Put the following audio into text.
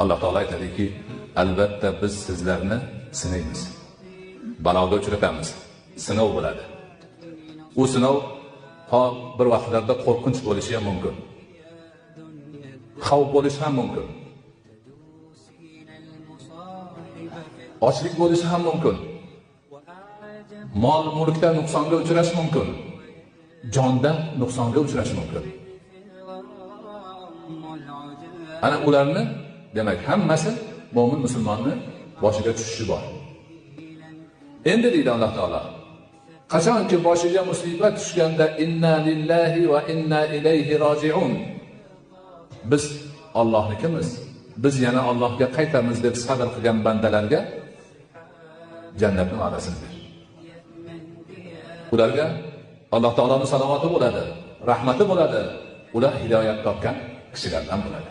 Alloh taolo aytadiki, albatta biz sizlarni sinaymiz. Baloga uchratamiz. Sinov bo'ladi. U sinov bir vaqtlarda qo'rqinch bo'lishi ham mumkin. Xavf bo'lishi ham mumkin. Ochlik bo'lishi ham mumkin. Mol mulkda nuqsonga uchrash mumkin. Jonda nuqsonga uchrash mumkin. Ana ularni, demak, hammasi mo'min musulmonni boshiga tushishi bor. Endi deydi Alloh taolo, qachonki boshiga musibat tushganda inna lillahi va inna ilayhi roji'un. Biz Allohnikimiz, biz yana Allohga qaytamiz deb sabr qilgan bandalarga jannatning va'dasini ber. Ularga Alloh taoloning salovati bo'ladi, rahmati bo'ladi. Ular hidoyat topgan kishilardan bo'ladi.